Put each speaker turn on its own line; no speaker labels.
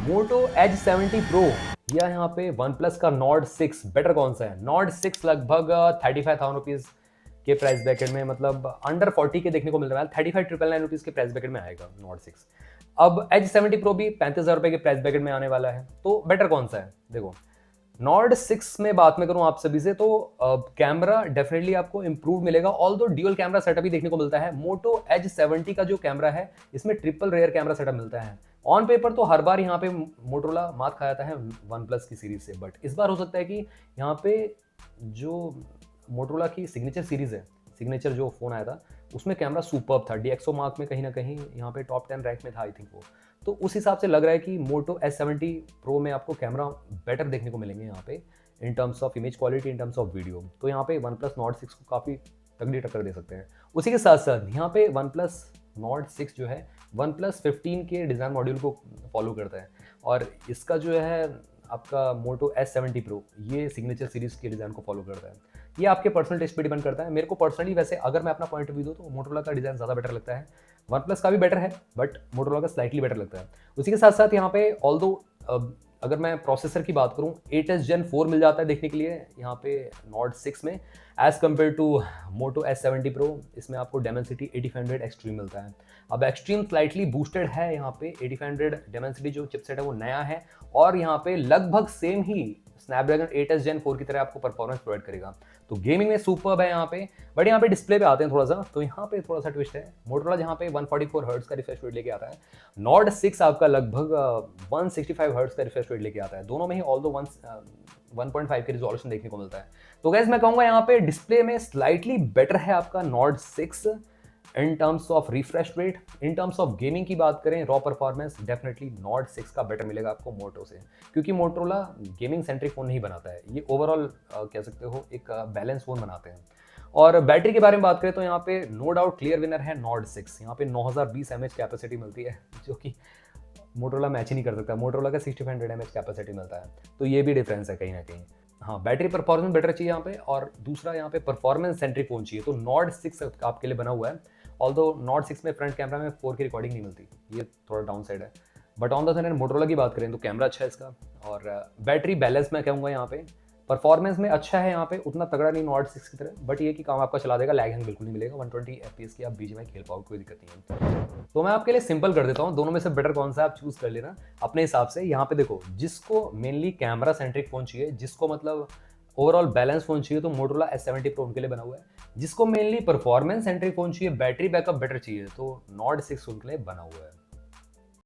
Moto Edge 70 pro या यहाँ पे वन प्लस का नॉर्ड 6 बेटर कौन सा है? नॉर्ड 6 लगभग 35,000 रुपीज़ के प्राइस ब्रैकेट में, मतलब अंडर 40 के देखने को मिल रहा है। 35,999 रुपीज़ के प्राइस ब्रैकेट में आएगा नॉर्ड 6। अब एज 70 प्रो भी 35,000 रुपये के प्राइस ब्रैकेट में आने वाला है। तो बेटर कौन सा है? देखो, नॉर्ड 6 में बात में करूं आप सभी से तो कैमरा डेफिनेटली आपको इंप्रूव मिलेगा, ऑल दो ड्यूअल कैमरा सेटअप ही देखने को मिलता है। मोटो एज 70 का जो कैमरा है इसमें ट्रिपल रेयर कैमरा सेटअप मिलता है। ऑन पेपर तो हर बार यहाँ पे मोटोरोला मात खा जाता है वन प्लस की सीरीज से, बट इस बार हो सकता है कि यहाँ पे जो मोटोरोला की सिग्नेचर सीरीज है, सिग्नेचर जो फोन आया था उसमें कैमरा सुपर्ब था, डीएक्सओ मार्क में कहीं ना कहीं यहाँ पे टॉप 10 रैंक में था आई थिंक वो। तो उस हिसाब से लग रहा है कि मोटो S70 प्रो में आपको कैमरा बेटर देखने को मिलेंगे यहाँ पे in terms of image quality, in terms of video. तो यहाँ पे वन प्लस नॉर्ड 6 को काफ़ी तगड़ी टक्कर दे सकते हैं। उसी के साथ साथ यहाँ पे वन प्लस नॉर्ड 6 जो है वन प्लस 15 के डिज़ाइन मॉड्यूल को फॉलो करता है, और इसका जो है आपका मोटो S70 प्रो ये सिग्नेचर सीरीज के डिज़ाइन को फॉलो करता है। ये आपके पर्सनल टेस्ट पे डिपेंड करता है। मेरे को पर्सनली वैसे अगर मैं अपना पॉइंट ऑफ व्यू दूँ तो मोटोरोला का डिज़ाइन ज़्यादा बेटर लगता है। वन प्लस का भी बेटर है बट मोटोरोला का स्लाइटली बेटर लगता है। उसी के साथ साथ यहाँ पे ऑल्दो अगर मैं प्रोसेसर की बात करूँ 8s Gen 4 मिल जाता है देखने के लिए यहाँ पे नॉर्ड 6 में, as compare to Moto S70 pro. इसमें आपको डेमेंसिटी 8500 एक्सट्रीम मिलता है। अब एक्सट्रीम स्लाइटली बूस्टेड है यहाँ पे, 8500 डेमेंसिटी जो चिपसेट है वो नया है, और यहाँ पे लगभग सेम ही स्नैपड्रैगन 8s Gen 4 की तरह आपको परफॉर्मेंस प्रोवाइड करेगा। तो गेमिंग में सुपर्ब है यहाँ पे। बट यहाँ पे डिस्प्ले पे आते हैं थोड़ा सा, तो यहाँ पे थोड़ा सा ट्विस्ट है। मोटोरोला जहाँ पे 144 हर्ट्ज का रिफ्रेश रेट लेके आता है, नॉर्ड 6 आपका लगभग 165 हर्ट्ज का रिफ्रेश रेट लेके आता है। दोनों में ही ऑल दो 1.5 के रिजोल्यूशन देखने को मिलता है। तो गाइस मैं कहूँगा यहाँ पे डिस्प्ले में स्लाइटली बेटर है आपका Nord 6 in terms of refresh rate. In terms of gaming की बात करें, रॉ परफॉर्मेंस डेफिनेटली नॉर्ड 6 का बेटर मिलेगा आपको मोटो से, क्योंकि मोटोरोला गेमिंग सेंट्रिक फोन नहीं बनाता है, ये ओवरऑल कह सकते हो एक बैलेंस फोन बनाते हैं। और बैटरी के बारे में बात करें तो यहाँ पे नो डाउट क्लियर विनर है नॉर्ड 6। यहाँ पे 9020 mAh कैपेसिटी मिलती है, जो कि मोटोरोला मैच ही नहीं कर सकता। मोटोरोला का 6500 mAh कैपेसिटी मिलता है, तो ये भी डिफरेंस है कहीं ना कहीं। हाँ, बैटरी परफॉर्मेंस बेटर चाहिए यहाँ पे, और दूसरा यहाँ पे परफॉर्मेंस सेंट्रिक फोन चाहिए, तो नॉर्ड 6 आपके लिए बना हुआ है। ऑल्दो नॉर्ड 6 में फ्रंट कैमरा में 4K रिकॉर्डिंग नहीं मिलती, ये थोड़ा डाउन साइड है। But on the other hand Motorola की बात करें तो कैमरा अच्छा है इसका, और बैटरी बैलेंस मैं कहूँगा यहाँ पे परफॉर्मेंस में अच्छा है यहाँ पे, उतना तगड़ा नहीं नॉर्ड 6 की तरह, बट ये कि काम आपका चला देगा, लैग हैंग बिल्कुल नहीं मिलेगा। 120 FPS की आप BGMI खेल पाओगे, कोई दिक्कत नहीं है। तो मैं आपके लिए सिंपल कर देता हूँ, दोनों में से बेटर कौन सा आप चूज कर लेना अपने हिसाब से। यहाँ पे देखो, जिसको मेनली कैमरा सेंट्रिक फोन चाहिए, जिसको मतलब ओवरऑल बैलेंस फोन चाहिए, तो मोटोरोला S70 प्रो उनके लिए बना हुआ है। जिसको मेनली परफॉर्मेंस सेंट्रिक फोन चाहिए, बैटरी बैकअप बेटर चाहिए, तो नॉर्ड 6 उनके लिए बना हुआ है।